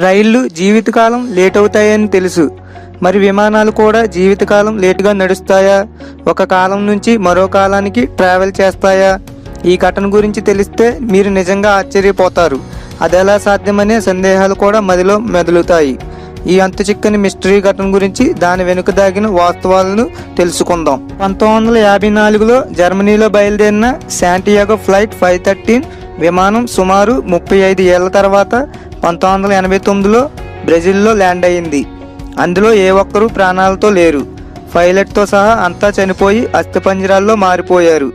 రైళ్లు జీవితకాలం లేట్ అవుతాయని తెలుసు, మరి విమానాలు కూడా జీవితకాలం లేటుగా నడుస్తాయా? ఒక కాలం నుంచి మరో కాలానికి ట్రావెల్ చేస్తాయా? ఈ ఘటన గురించి తెలిస్తే మీరు నిజంగా ఆశ్చర్యపోతారు. అదెలా సాధ్యమనే సందేహాలు కూడా మదిలో మెదులుతాయి. ఈ అంతుచిక్కని మిస్టరీ ఘటన గురించి, దాని వెనుక దాగిన వాస్తవాలను తెలుసుకుందాం. 1954లో జర్మనీలో బయలుదేరిన శాంటియాగో ఫ్లైట్ 513 విమానం సుమారు 35 ఏళ్ల తర్వాత 1989లో బ్రెజిల్లో ల్యాండ్ అయింది. అందులో ఏ ఒక్కరూ ప్రాణాలతో లేరు. పైలట్తో సహా అంతా చనిపోయి అస్థిపంజరాల్లో మారిపోయారు.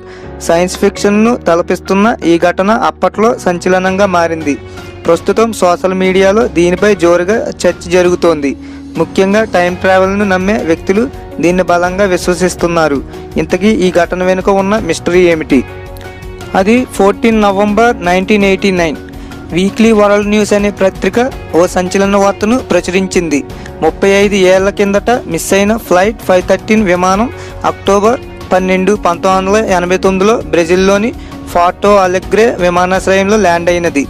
సైన్స్ ఫిక్షన్ను తలపిస్తున్న ఈ ఘటన అప్పట్లో సంచలనంగా మారింది. ప్రస్తుతం సోషల్ మీడియాలో దీనిపై జోరుగా చర్చ జరుగుతోంది. ముఖ్యంగా టైం ట్రావెల్ను నమ్మే వ్యక్తులు దీన్ని బలంగా విశ్వసిస్తున్నారు. ఇంతకీ ఈ ఘటన వెనుక ఉన్న మిస్టరీ ఏమిటి? అది 14 నవంబర్ 1989 వీక్లీ వరల్డ్ న్యూస్ అనే పత్రిక ఓ సంచలన వార్తను ప్రచురించింది. 35 ఏళ్ల కిందట మిస్ అయిన ఫ్లైట్ 513 విమానం అక్టోబర్ 12, 1989లో బ్రెజిల్లోని ఫోర్టో అలెగ్రే విమానాశ్రయంలో ల్యాండ్ అయినది.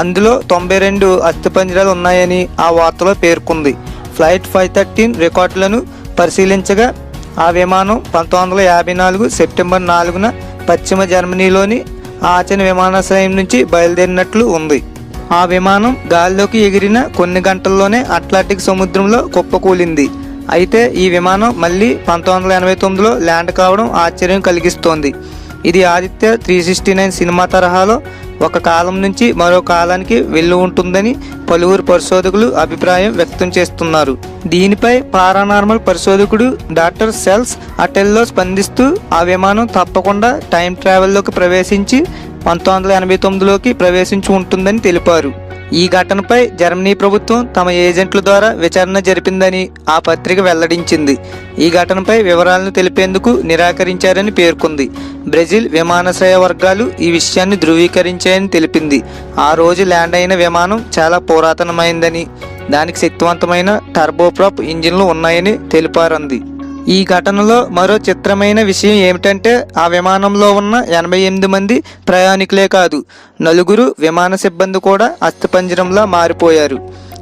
అందులో 92 అస్థిపంజరాలు ఉన్నాయని ఆ వార్తలో పేర్కొంది. ఫ్లైట్ 513 రికార్డులను పరిశీలించగా ఆ విమానం 1954 సెప్టెంబర్ 4న పశ్చిమ జర్మనీలోని ఆచెన్ విమానాశ్రయం నుంచి బయలుదేరినట్లు ఉంది. ఆ విమానం గాల్లోకి ఎగిరిన కొన్ని గంటల్లోనే అట్లాంటిక్ సముద్రంలో కుప్పకూలింది. అయితే ఈ విమానం మళ్ళీ 1989లో ల్యాండ్ కావడం ఆశ్చర్యం కలిగిస్తోంది. ఇది ఆదిత్య 369 సినిమా తరహాలో ఒక కాలం నుంచి మరో కాలానికి వెళ్ళి ఉంటుందని పలువురు పరిశోధకులు అభిప్రాయం వ్యక్తం చేస్తున్నారు. దీనిపై పారానార్మల్ పరిశోధకుడు డాక్టర్ సెల్స్ అటెల్లో స్పందిస్తూ ఆ విమానం తప్పకుండా టైం ట్రావెల్లోకి ప్రవేశించి 1989లోకి ప్రవేశించి ఉంటుందని తెలిపారు. ఈ ఘటనపై జర్మనీ ప్రభుత్వం తమ ఏజెంట్ల ద్వారా విచారణ జరిపిందని ఆ పత్రిక వెల్లడించింది. ఈ ఘటనపై వివరాలను తెలిపేందుకు నిరాకరించారని పేర్కొంది. బ్రెజిల్ విమానాశ్రయ వర్గాలు ఈ విషయాన్ని ధృవీకరించాయని తెలిపింది. ఆ రోజు ల్యాండ్ అయిన విమానం చాలా పురాతనమైందని, దానికి శక్తివంతమైన టర్బోప్రాప్ ఇంజిన్లు ఉన్నాయని తెలిపారంది. ఈ ఘటనలో మరో చిత్రమైన విషయం ఏమిటంటే ఆ విమానంలో ఉన్న 88 మంది ప్రయాణికులే కాదు, 4 విమాన సిబ్బంది కూడా అస్థిపంజరంలా మారిపోయారు.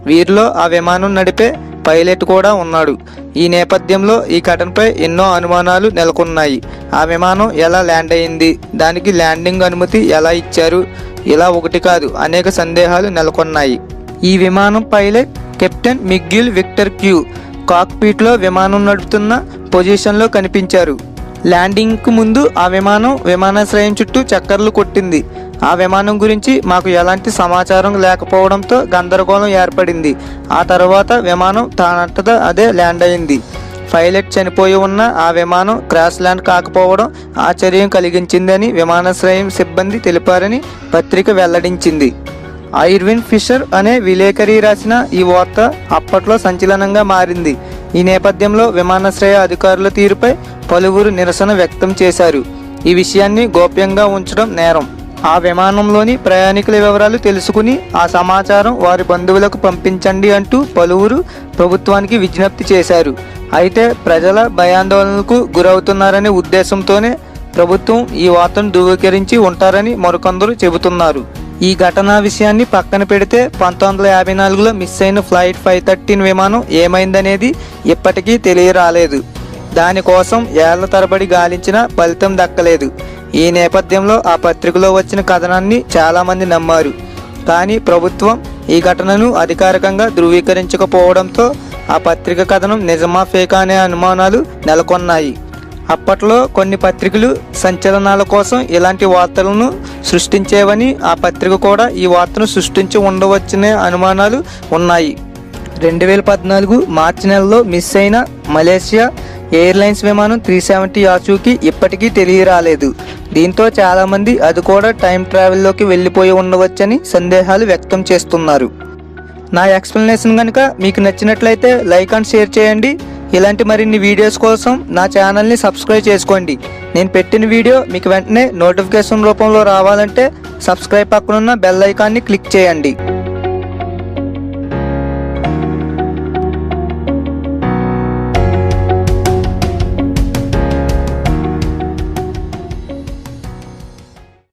వీరిలో ఆ విమానం నడిపే పైలట్ కూడా ఉన్నాడు. ఈ నేపథ్యంలో ఈ ఘటనపై ఎన్నో అనుమానాలు నెలకొన్నాయి. ఆ విమానం ఎలా ల్యాండ్ అయింది, దానికి ల్యాండింగ్ అనుమతి ఎలా ఇచ్చారు, ఇలా ఒకటి కాదు అనేక సందేహాలు నెలకొన్నాయి. ఈ విమానం పైలట్ కెప్టెన్ మిగ్యూల్ విక్టర్ క్యూ కాక్పిట్లో విమానం నడుపుతున్న పొజిషన్లో కనిపించారు. ల్యాండింగ్కు ముందు ఆ విమానం విమానాశ్రయం చుట్టూ చక్కర్లు కొట్టింది. ఆ విమానం గురించి మాకు ఎలాంటి సమాచారం లేకపోవడంతో గందరగోళం ఏర్పడింది. ఆ తర్వాత విమానం తానంతటా అదే ల్యాండ్ అయింది. పైలట్ చనిపోయి ఉన్న ఆ విమానం క్రాష్ ల్యాండ్ కాకపోవడం ఆశ్చర్యం కలిగించిందని విమానాశ్రయం సిబ్బంది తెలిపారని పత్రిక వెల్లడించింది. ఐర్విన్ ఫిషర్ అనే విలేకరి రాసిన ఈ వార్త అప్పట్లో సంచలనంగా మారింది. ఈ నేపథ్యంలో విమానాశ్రయ అధికారుల తీరుపై పలువురు నిరసన వ్యక్తం చేశారు. ఈ విషయాన్ని గోప్యంగా ఉంచడం నేరం. ఆ విమానంలోని ప్రయాణికుల వివరాలు తెలుసుకుని ఆ సమాచారం వారి బంధువులకు పంపించండి అంటూ పలువురు ప్రభుత్వానికి విజ్ఞప్తి చేశారు. అయితే ప్రజల భయాందోళనలకు గురవుతున్నారనే ఉద్దేశంతోనే ప్రభుత్వం ఈ వార్తను ధృవీకరించి ఉంటారని మరికొందరు చెబుతున్నారు. ఈ ఘటనా విషయాన్ని పక్కన పెడితే 1954లో మిస్ అయిన ఫ్లైట్ 513 విమానం ఏమైందనేది ఇప్పటికీ తెలియరాలేదు. దానికోసం ఏళ్ల తరబడి గాలించినా ఫలితం దక్కలేదు. ఈ నేపథ్యంలో ఆ పత్రికలో వచ్చిన కథనాన్ని చాలామంది నమ్మారు. కానీ ప్రభుత్వం ఈ ఘటనను అధికారికంగా ధృవీకరించకపోవడంతో ఆ పత్రిక కథనం నిజమా ఫేకా అనే అనుమానాలు నెలకొన్నాయి. అప్పట్లో కొన్ని పత్రికలు సంచలనాల కోసం ఇలాంటి వార్తలను సృష్టించేవని, ఆ పత్రిక కూడా ఈ వార్తను సృష్టించి ఉండవచ్చనే అనుమానాలు ఉన్నాయి. 2014 మార్చి నెలలో మిస్ అయిన మలేషియా ఎయిర్లైన్స్ విమానం 370 ఆచూకీ ఇప్పటికీ తెలియరాలేదు. దీంతో చాలామంది అది కూడా టైం ట్రావెల్లోకి వెళ్ళిపోయి ఉండవచ్చని సందేహాలు వ్యక్తం చేస్తున్నారు. నా ఎక్స్ప్లెనేషన్ కనుక మీకు నచ్చినట్లయితే లైక్ అండ్ షేర్ చేయండి. ఇలాంటి మరిన్ని వీడియోస్ కోసం నా ఛానల్ని సబ్స్క్రైబ్ చేసుకోండి. నేను పెట్టిన వీడియో మీకు వెంటనే నోటిఫికేషన్ రూపంలో రావాలంటే సబ్స్క్రైబ్ పక్కనున్న బెల్ ఐకాన్ని క్లిక్ చేయండి.